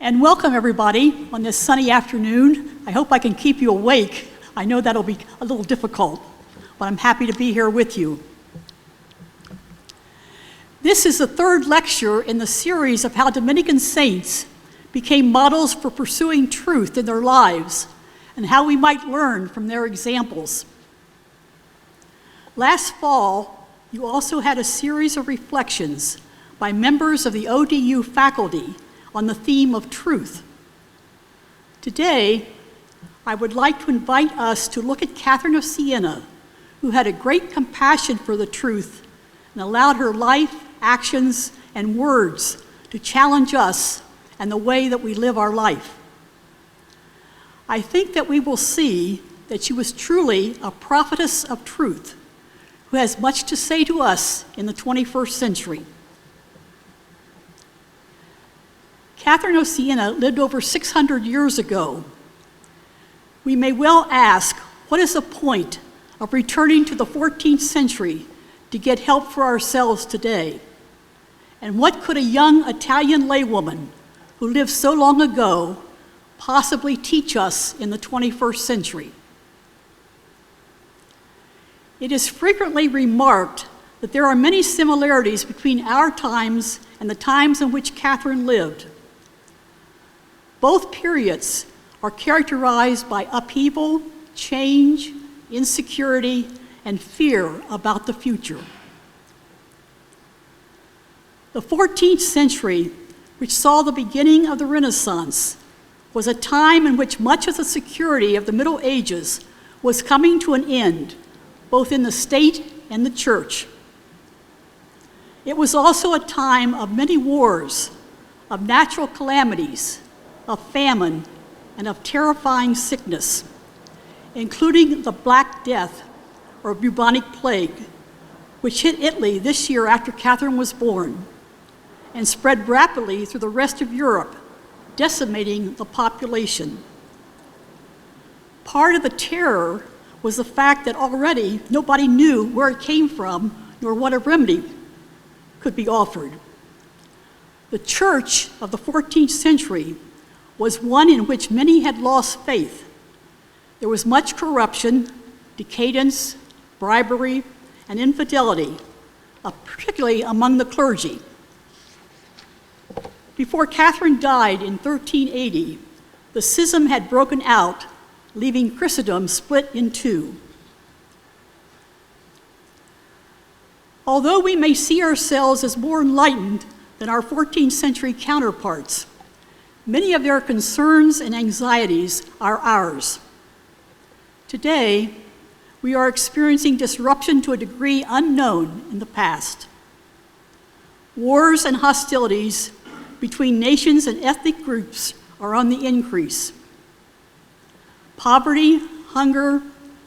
And welcome everybody on this sunny afternoon. I hope I can keep you awake. I know that'll be a little difficult, but I'm happy to be here with you. This is the third lecture in the series of how Dominican saints became models for pursuing truth in their lives and how we might learn from their examples. Last fall, you also had a series of reflections by members of the ODU faculty on the theme of truth. Today, I would like to invite us to look at Catherine of Siena, who had a great compassion for the truth and allowed her life, actions, and words to challenge us and the way that we live our life. I think that we will see that she was truly a prophetess of truth who has much to say to us in the 21st century. Catherine of Siena lived over 600 years ago. We may well ask, what is the point of returning to the 14th century to get help for ourselves today? And what could a young Italian laywoman who lived so long ago possibly teach us in the 21st century? It is frequently remarked that there are many similarities between our times and the times in which Catherine lived. Both periods are characterized by upheaval, change, insecurity, and fear about the future. The 14th century, which saw the beginning of the Renaissance, was a time in which much of the security of the Middle Ages was coming to an end, both in the state and the church. It was also a time of many wars, of natural calamities, of famine, and of terrifying sickness, including the Black Death, or bubonic plague, which hit Italy this year after Catherine was born, and spread rapidly through the rest of Europe, decimating the population. Part of the terror was the fact that already nobody knew where it came from, nor what a remedy could be offered. The church of the 14th century was one in which many had lost faith. There was much corruption, decadence, bribery, and infidelity, particularly among the clergy. Before Catherine died in 1380, the schism had broken out, leaving Christendom split in two. Although we may see ourselves as more enlightened than our 14th century counterparts, many of their concerns and anxieties are ours. Today, we are experiencing disruption to a degree unknown in the past. Wars and hostilities between nations and ethnic groups are on the increase. Poverty, hunger,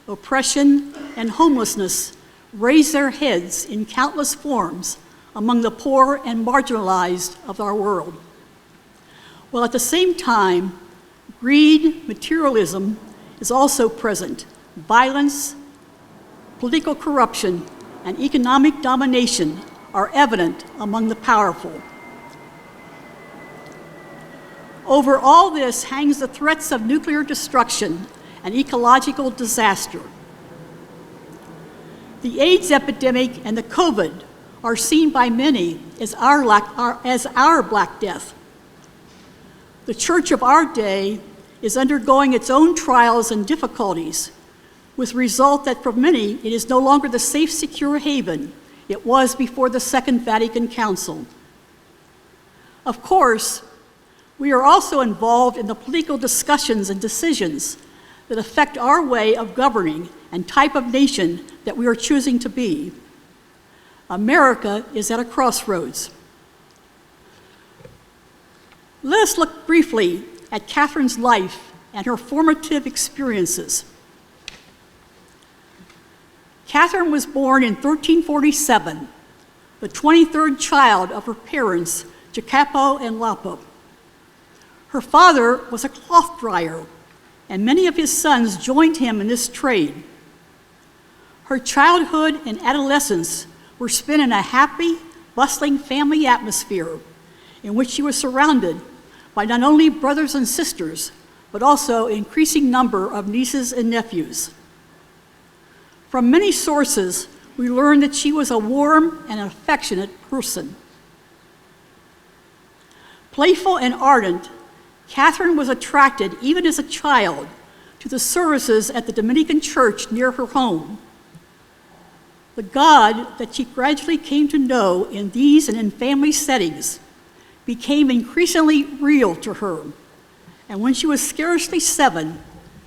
oppression, and homelessness raise their heads in countless forms among the poor and marginalized of our world. While at the same time, greed, materialism is also present. Violence, political corruption, and economic domination are evident among the powerful. Over all this hangs the threats of nuclear destruction and ecological disaster. The AIDS epidemic and the COVID are seen by many as our Black Death. The church of our day is undergoing its own trials and difficulties, with the result that for many it is no longer the safe, secure haven it was before the Second Vatican Council. Of course, we are also involved in the political discussions and decisions that affect our way of governing and type of nation that we are choosing to be. America is at a crossroads. Let us look briefly at Catherine's life and her formative experiences. Catherine was born in 1347, the 23rd child of her parents, Jacopo and Lapo. Her father was a cloth dryer, and many of his sons joined him in this trade. Her childhood and adolescence were spent in a happy, bustling family atmosphere in which she was surrounded by not only brothers and sisters, but also an increasing number of nieces and nephews. From many sources, we learn that she was a warm and affectionate person. Playful and ardent, Catherine was attracted, even as a child, to the services at the Dominican church near her home. The God that she gradually came to know in these and in family settings became increasingly real to her. And when she was scarcely 7,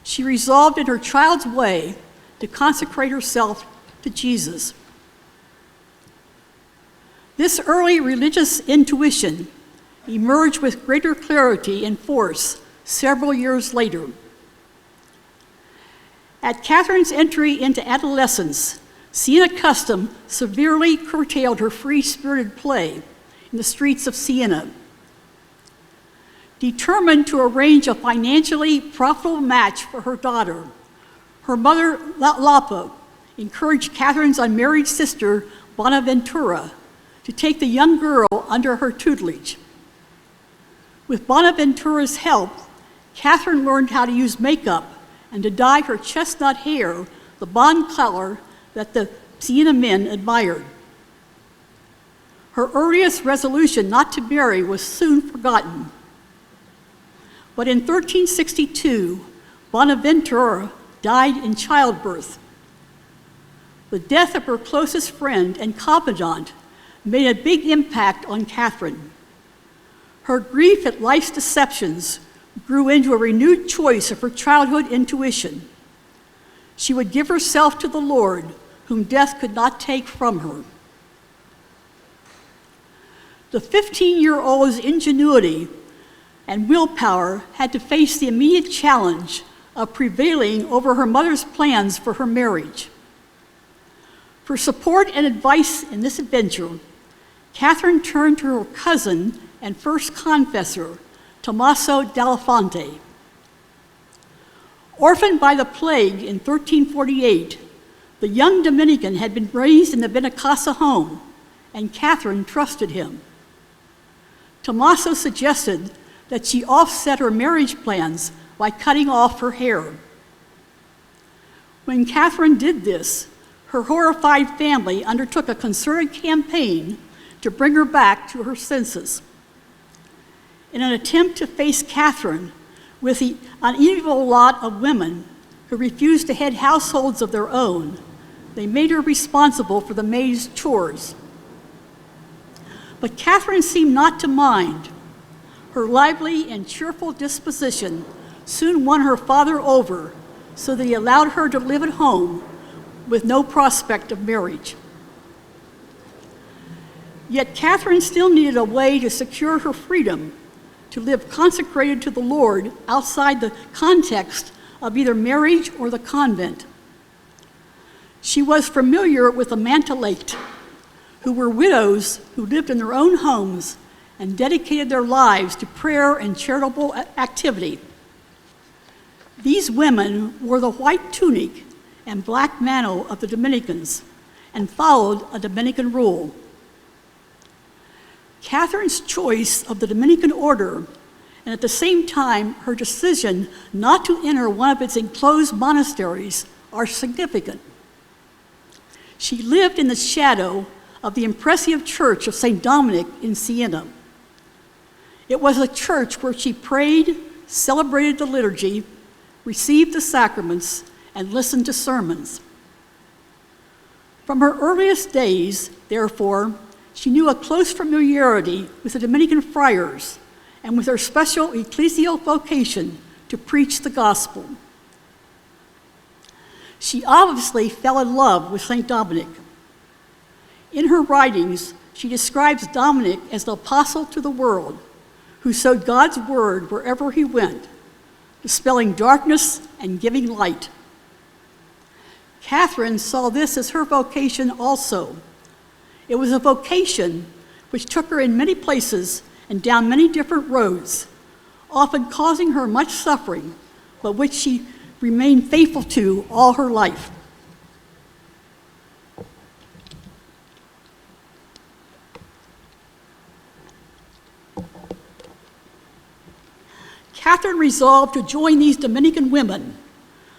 she resolved in her child's way to consecrate herself to Jesus. This early religious intuition emerged with greater clarity and force several years later. At Catherine's entry into adolescence, Siena custom severely curtailed her free-spirited play in the streets of Siena. Determined to arrange a financially profitable match for her daughter, her mother, Lapa, encouraged Catherine's unmarried sister, Bonaventura, to take the young girl under her tutelage. With Bonaventura's help, Catherine learned how to use makeup and to dye her chestnut hair the blonde color that the Siena men admired. Her earliest resolution not to marry was soon forgotten. But in 1362, Bonaventura died in childbirth. The death of her closest friend and confidant made a big impact on Catherine. Her grief at life's deceptions grew into a renewed choice of her childhood intuition. She would give herself to the Lord, whom death could not take from her. The 15-year-old's ingenuity and willpower had to face the immediate challenge of prevailing over her mother's plans for her marriage. For support and advice in this adventure, Catherine turned to her cousin and first confessor, Tommaso Dell'Infante. Orphaned by the plague in 1348, the young Dominican had been raised in the Benacasa home, and Catherine trusted him. Tommaso suggested that she offset her marriage plans by cutting off her hair. When Catherine did this, her horrified family undertook a concerted campaign to bring her back to her senses. In an attempt to face Catherine with the unequal lot of women who refused to head households of their own, they made her responsible for the maid's chores. But Catherine seemed not to mind. Her lively and cheerful disposition soon won her father over, so that he allowed her to live at home with no prospect of marriage. Yet Catherine still needed a way to secure her freedom to live consecrated to the Lord outside the context of either marriage or the convent. She was familiar with the Mantellate, who were widows who lived in their own homes and dedicated their lives to prayer and charitable activity. These women wore the white tunic and black mantle of the Dominicans and followed a Dominican rule. Catherine's choice of the Dominican order, and at the same time her decision not to enter one of its enclosed monasteries, are significant. She lived in the shadow of the impressive church of St. Dominic in Siena. It was a church where she prayed, celebrated the liturgy, received the sacraments, and listened to sermons. From her earliest days, therefore, she knew a close familiarity with the Dominican friars and with their special ecclesial vocation to preach the gospel. She obviously fell in love with St. Dominic. In her writings, she describes Dominic as the apostle to the world, who sowed God's word wherever he went, dispelling darkness and giving light. Catherine saw this as her vocation also. It was a vocation which took her in many places and down many different roads, often causing her much suffering, but which she remained faithful to all her life. Catherine resolved to join these Dominican women,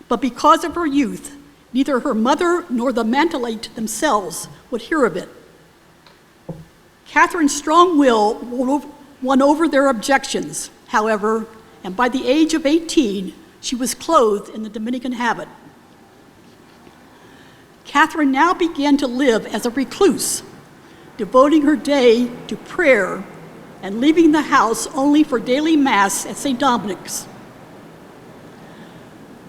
but because of her youth, neither her mother nor the Mantelate themselves would hear of it. Catherine's strong will won over their objections, however, and by the age of 18, she was clothed in the Dominican habit. Catherine now began to live as a recluse, devoting her day to prayer and leaving the house only for daily mass at St. Dominic's.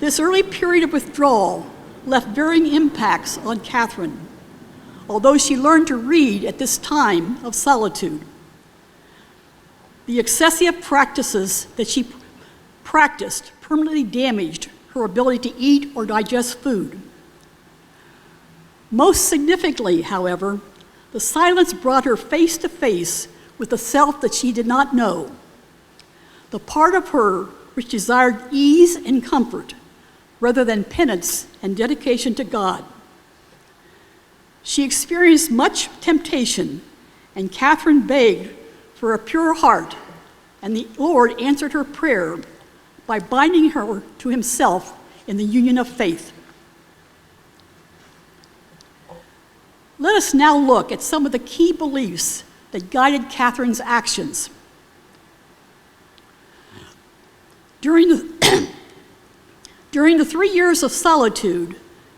This early period of withdrawal left varying impacts on Catherine, although she learned to read at this time of solitude. The excessive practices that she practiced permanently damaged her ability to eat or digest food. Most significantly, however, the silence brought her face to face with the self that she did not know, the part of her which desired ease and comfort rather than penance and dedication to God. She experienced much temptation, and Catherine begged for a pure heart, and the Lord answered her prayer by binding her to himself in the union of faith. Let us now look at some of the key beliefs that guided Catherine's actions. During the 3 years of solitude,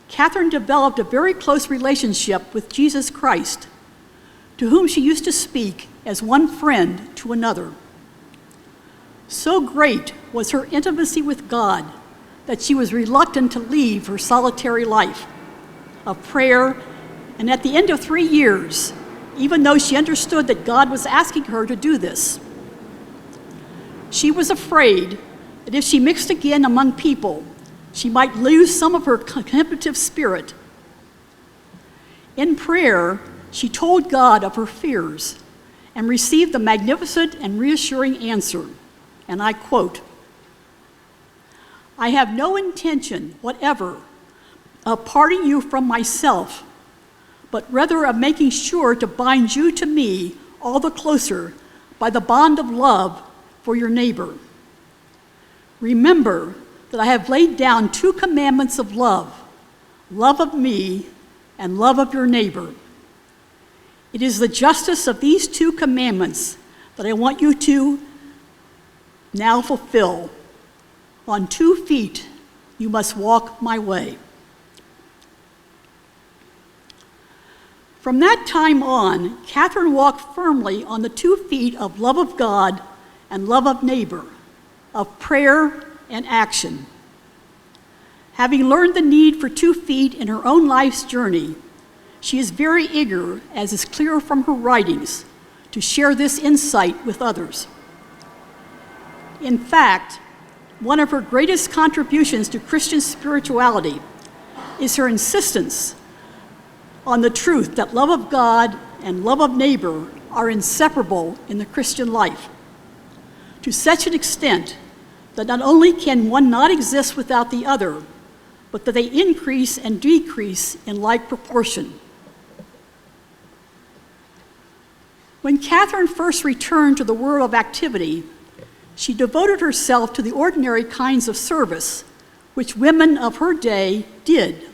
Catherine developed a very close relationship with Jesus Christ, to whom she used to speak as one friend to another. So great was her intimacy with God that she was reluctant to leave her solitary life of prayer, and at the end of 3 years, even though she understood that God was asking her to do this, she was afraid that if she mixed again among people, she might lose some of her contemplative spirit. In prayer, she told God of her fears and received the magnificent and reassuring answer, and I quote, "I have no intention whatever of parting you from myself, but rather of making sure to bind you to me all the closer by the bond of love for your neighbor. Remember that I have laid down 2 commandments of love of me and love of your neighbor. It is the justice of these 2 commandments that I want you to now fulfill. On 2 feet you must walk my way." From that time on, Catherine walked firmly on the 2 feet of love of God and love of neighbor, of prayer and action. Having learned the need for 2 feet in her own life's journey, she is very eager, as is clear from her writings, to share this insight with others. In fact, one of her greatest contributions to Christian spirituality is her insistence on the truth that love of God and love of neighbor are inseparable in the Christian life, to such an extent that not only can one not exist without the other, but that they increase and decrease in like proportion. When Catherine first returned to the world of activity, she devoted herself to the ordinary kinds of service which women of her day did.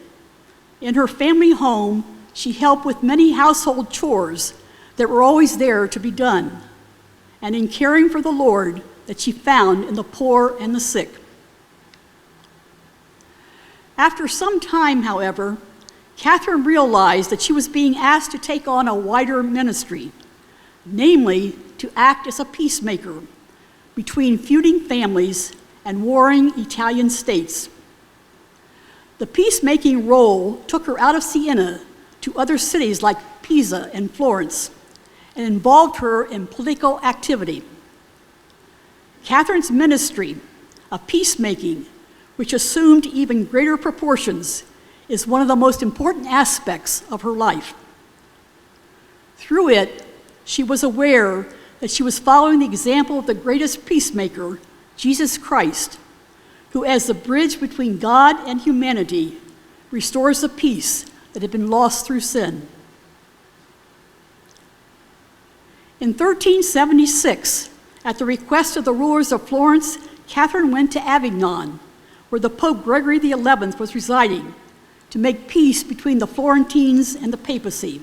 In her family home, she helped with many household chores that were always there to be done, and in caring for the Lord that she found in the poor and the sick. After some time, however, Catherine realized that she was being asked to take on a wider ministry, namely to act as a peacemaker between feuding families and warring Italian states. The peacemaking role took her out of Siena to other cities like Pisa and Florence, and involved her in political activity. Catherine's ministry of peacemaking, which assumed even greater proportions, is one of the most important aspects of her life. Through it, she was aware that she was following the example of the greatest peacemaker, Jesus Christ, who, as the bridge between God and humanity, restores the peace that had been lost through sin. In 1376, at the request of the rulers of Florence, Catherine went to Avignon, where the Pope Gregory XI was residing, to make peace between the Florentines and the papacy.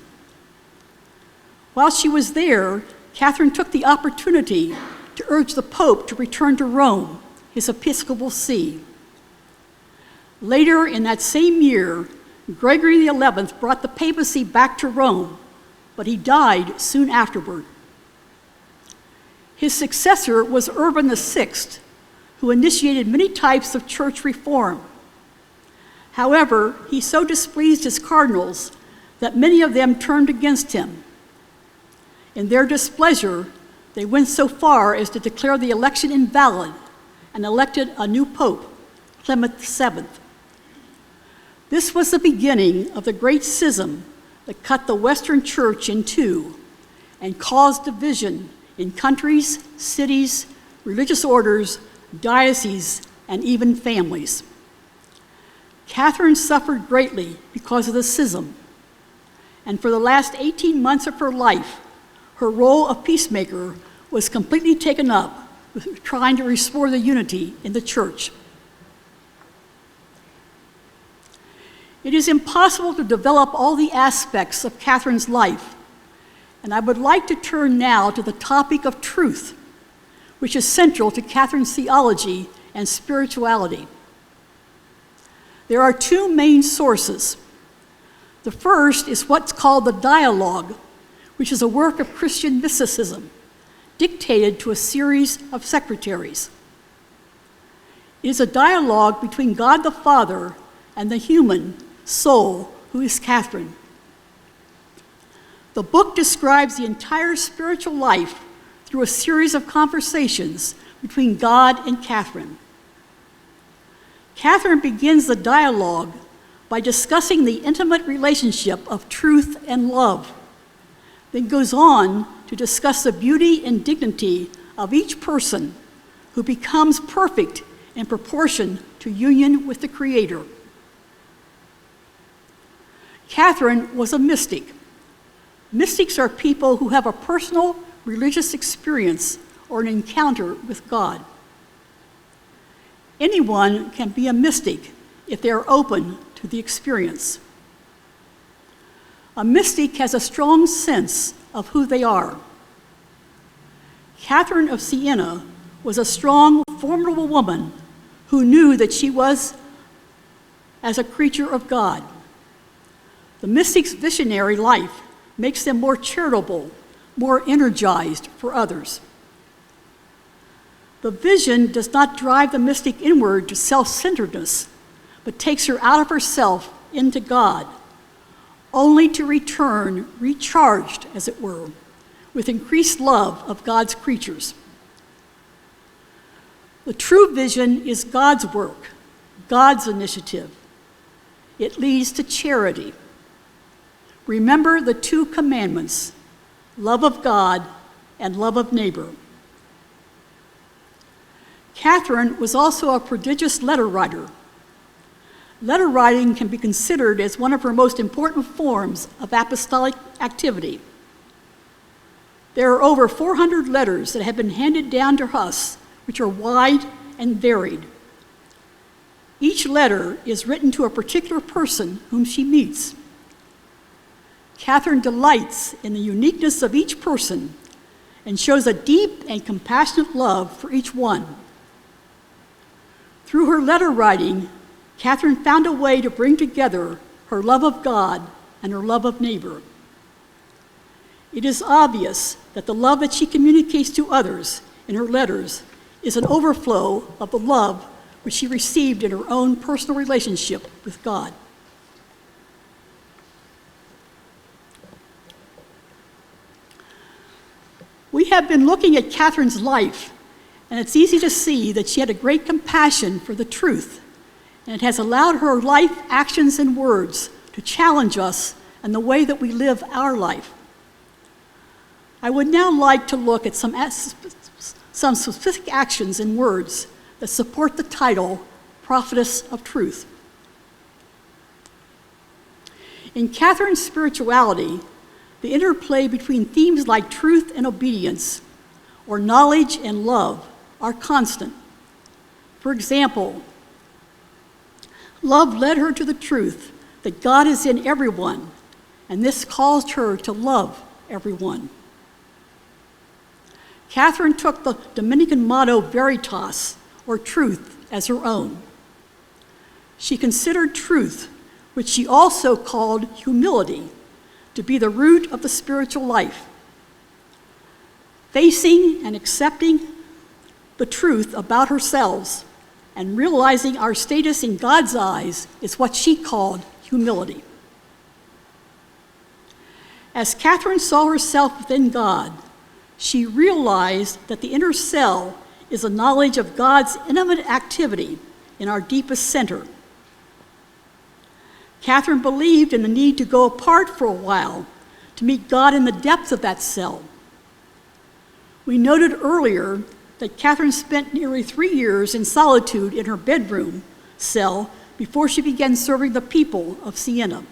While she was there, Catherine took the opportunity to urge the Pope to return to Rome, his episcopal see. Later in that same year, Gregory XI brought the papacy back to Rome, but he died soon afterward. His successor was Urban VI, who initiated many types of church reform. However, he so displeased his cardinals that many of them turned against him. In their displeasure, they went so far as to declare the election invalid and elected a new pope, Clement VII. This was the beginning of the great schism that cut the Western Church in two and caused division in countries, cities, religious orders, dioceses, and even families. Catherine suffered greatly because of the schism, and for the last 18 months of her life, her role of peacemaker was completely taken up with trying to restore the unity in the church. It is impossible to develop all the aspects of Catherine's life, and I would like to turn now to the topic of truth, which is central to Catherine's theology and spirituality. There are two main sources. The first is what's called the dialogue, which is a work of Christian mysticism, dictated to a series of secretaries. It is a dialogue between God the Father and the human soul, who is Catherine. The book describes the entire spiritual life through a series of conversations between God and Catherine. Catherine begins the dialogue by discussing the intimate relationship of truth and love, then goes on to discuss the beauty and dignity of each person who becomes perfect in proportion to union with the Creator. Catherine was a mystic. Mystics are people who have a personal religious experience or an encounter with God. Anyone can be a mystic if they are open to the experience. A mystic has a strong sense of who they are. Catherine of Siena was a strong, formidable woman who knew that she was as a creature of God. The mystic's visionary life makes them more charitable, more energized for others. The vision does not drive the mystic inward to self-centeredness, but takes her out of herself into God, only to return recharged, as it were, with increased love of God's creatures. The true vision is God's work, God's initiative. It leads to charity. Remember the two commandments, love of God and love of neighbor. Catherine was also a prodigious letter writer. Letter writing can be considered as one of her most important forms of apostolic activity. There are over 400 letters that have been handed down to us, which are wide and varied. Each letter is written to a particular person whom she meets. Catherine delights in the uniqueness of each person and shows a deep and compassionate love for each one. Through her letter writing, Catherine found a way to bring together her love of God and her love of neighbor. It is obvious that the love that she communicates to others in her letters is an overflow of the love which she received in her own personal relationship with God. We have been looking at Catherine's life, and it's easy to see that she had a great compassion for the truth, and it has allowed her life, actions, and words to challenge us in the way that we live our life. I would now like to look at some specific actions and words that support the title, Prophetess of Truth. In Catherine's spirituality, the interplay between themes like truth and obedience, or knowledge and love, are constant. For example, love led her to the truth that God is in everyone, and this caused her to love everyone. Catherine took the Dominican motto Veritas, or truth, as her own. She considered truth, which she also called humility, to be the root of the spiritual life. Facing and accepting the truth about ourselves and realizing our status in God's eyes is what she called humility. As Catherine saw herself within God, she realized that the inner cell is a knowledge of God's intimate activity in our deepest center. Catherine believed in the need to go apart for a while to meet God in the depths of that cell. We noted earlier that Catherine spent nearly 3 years in solitude in her bedroom cell before she began serving the people of Siena.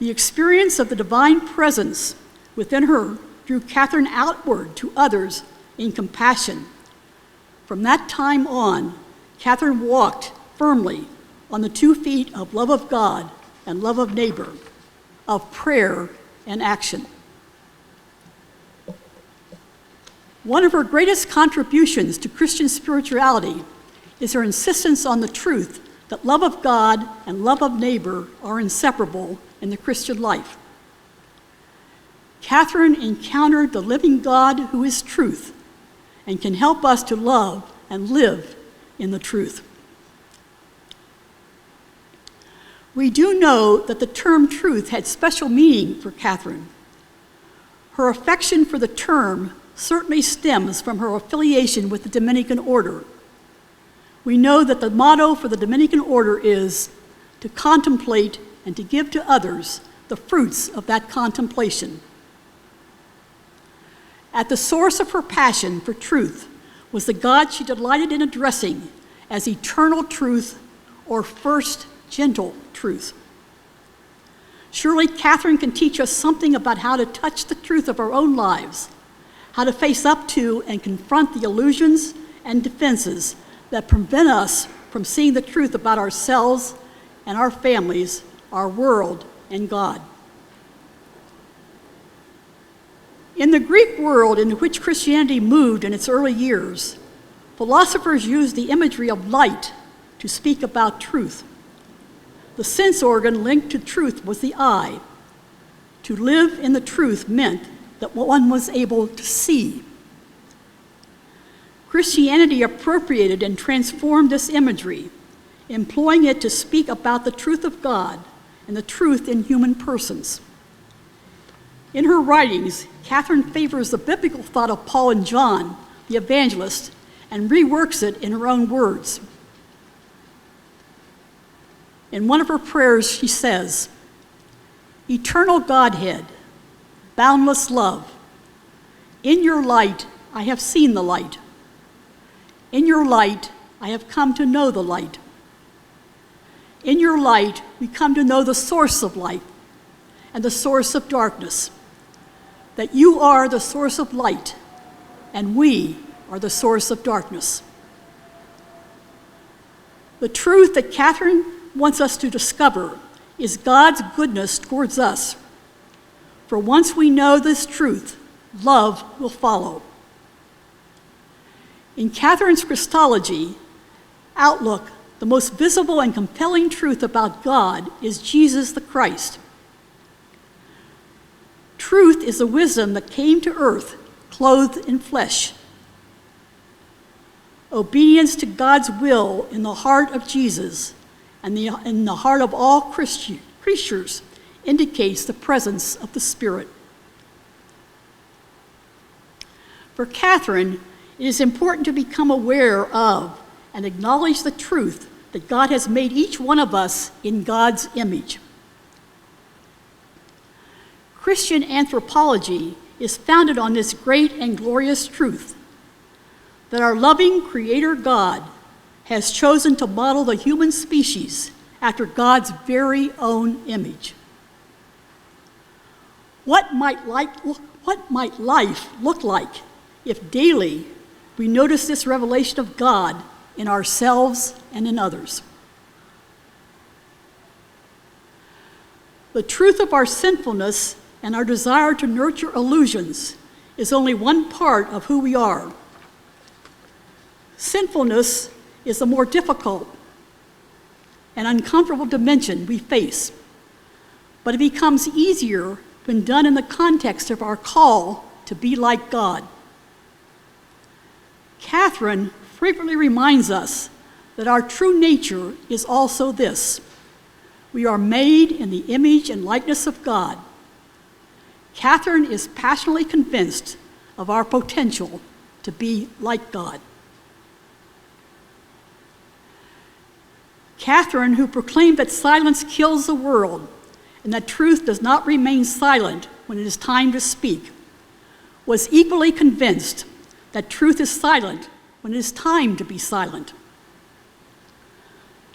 The experience of the divine presence within her drew Catherine outward to others in compassion. From that time on, Catherine walked firmly on the 2 feet of love of God and love of neighbor, of prayer and action. One of her greatest contributions to Christian spirituality is her insistence on the truth that love of God and love of neighbor are inseparable in the Christian life. Catherine encountered the living God who is truth and can help us to love and live in the truth. We do know that the term truth had special meaning for Catherine. Her affection for the term certainly stems from her affiliation with the Dominican order. We know that the motto for the Dominican order is to contemplate and to give to others the fruits of that contemplation. At the source of her passion for truth was the God she delighted in addressing as eternal truth, or first gentle truth. Surely Catherine can teach us something about how to touch the truth of our own lives, how to face up to and confront the illusions and defenses that prevent us from seeing the truth about ourselves and our families, our world, and God. In the Greek world in which Christianity moved in its early years, philosophers used the imagery of light to speak about truth. The sense organ linked to truth was the eye. To live in the truth meant that one was able to see. Christianity appropriated and transformed this imagery, employing it to speak about the truth of God and the truth in human persons. In her writings, Catherine favors the biblical thought of Paul and John, the evangelists, and reworks it in her own words. In one of her prayers, she says, "Eternal Godhead, boundless love, in your light I have seen the light. In your light I have come to know the light. In your light we come to know the source of light and the source of darkness, that you are the source of light and we are the source of darkness." The truth that Catherine wants us to discover is God's goodness towards us. For once we know this truth, love will follow. In Catherine's Christology outlook, the most visible and compelling truth about God is Jesus the Christ. Truth is the wisdom that came to earth, clothed in flesh. Obedience to God's will in the heart of Jesus and in the heart of all creatures indicates the presence of the Spirit. For Catherine, it is important to become aware of and acknowledge the truth that God has made each one of us in God's image. Christian anthropology is founded on this great and glorious truth that our loving Creator God has chosen to model the human species after God's very own image. What might life look like if daily we notice this revelation of God in ourselves and in others. The truth of our sinfulness and our desire to nurture illusions is only one part of who we are. Sinfulness is the more difficult and uncomfortable dimension we face, but it becomes easier when done in the context of our call to be like God. Catherine frequently reminds us that our true nature is also this: we are made in the image and likeness of God. Catherine is passionately convinced of our potential to be like God. Catherine, who proclaimed that silence kills the world and that truth does not remain silent when it is time to speak, was equally convinced that truth is silent when it is time to be silent.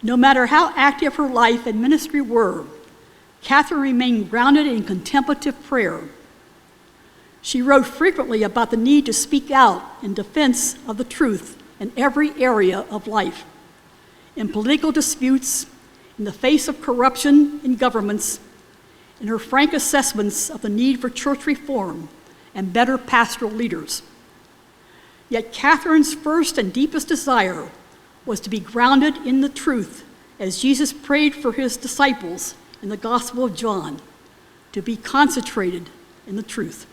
No matter how active her life and ministry were, Catherine remained grounded in contemplative prayer. She wrote frequently about the need to speak out in defense of the truth in every area of life, in political disputes, in the face of corruption in governments, in her frank assessments of the need for church reform and better pastoral leaders. Yet Catherine's first and deepest desire was to be grounded in the truth, as Jesus prayed for his disciples in the Gospel of John, to be concentrated in the truth.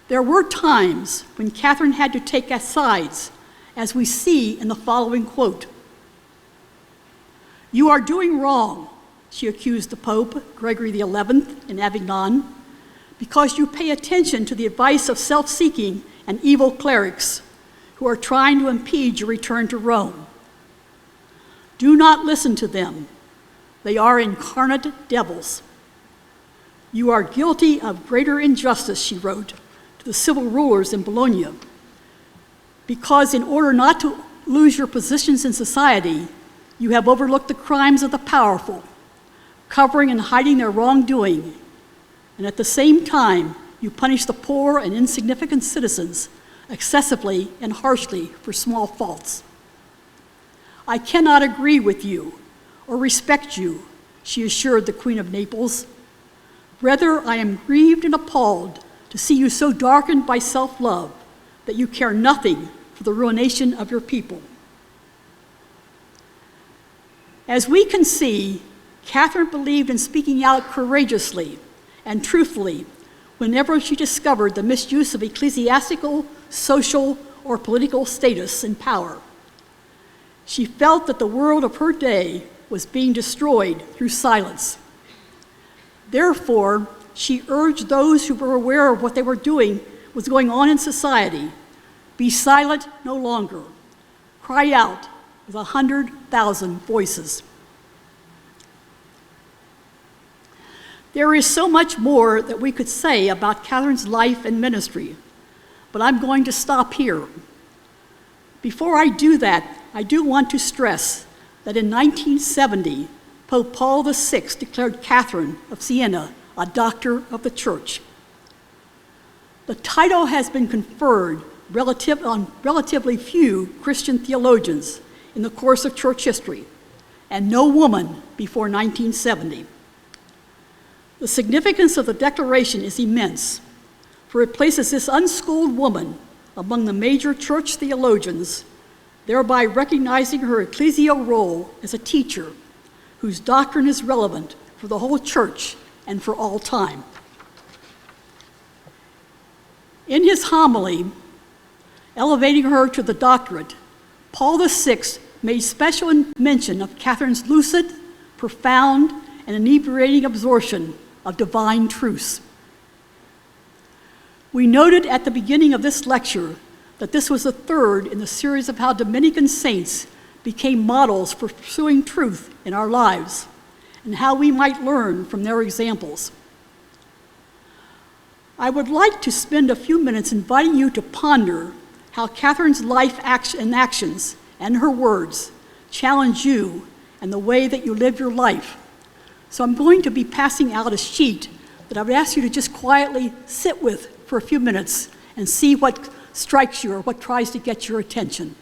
There were times when Catherine had to take sides, as we see in the following quote. "You are doing wrong," she accused the Pope, Gregory XI, in Avignon, "because you pay attention to the advice of self-seeking and evil clerics who are trying to impede your return to Rome. Do not listen to them. They are incarnate devils. You are guilty of greater injustice," she wrote to the civil rulers in Bologna, "because in order not to lose your positions in society, you have overlooked the crimes of the powerful, covering and hiding their wrongdoing, and at the same time, you punish the poor and insignificant citizens excessively and harshly for small faults. I cannot agree with you or respect you," she assured the Queen of Naples. "Rather, I am grieved and appalled to see you so darkened by self-love that you care nothing for the ruination of your people." As we can see, Catherine believed in speaking out courageously and truthfully whenever she discovered the misuse of ecclesiastical, social, or political status and power. She felt that the world of her day was being destroyed through silence. Therefore, she urged those who were aware of what they were doing was going on in society, be silent no longer. Cry out with 100,000 voices. There is so much more that we could say about Catherine's life and ministry, but I'm going to stop here. Before I do that, I do want to stress that in 1970, Pope Paul VI declared Catherine of Siena a doctor of the Church. The title has been conferred on relatively few Christian theologians in the course of church history, and no woman before 1970. The significance of the declaration is immense, for it places this unschooled woman among the major church theologians, thereby recognizing her ecclesial role as a teacher whose doctrine is relevant for the whole church and for all time. In his homily, elevating her to the doctorate, Paul VI made special mention of Catherine's lucid, profound, and inebriating absorption of divine truths. We noted at the beginning of this lecture that this was the third in the series of how Dominican saints became models for pursuing truth in our lives and how we might learn from their examples. I would like to spend a few minutes inviting you to ponder how Catherine's life and actions and her words challenge you and the way that you live your life. So I'm going to be passing out a sheet that I would ask you to just quietly sit with for a few minutes and see what strikes you or what tries to get your attention.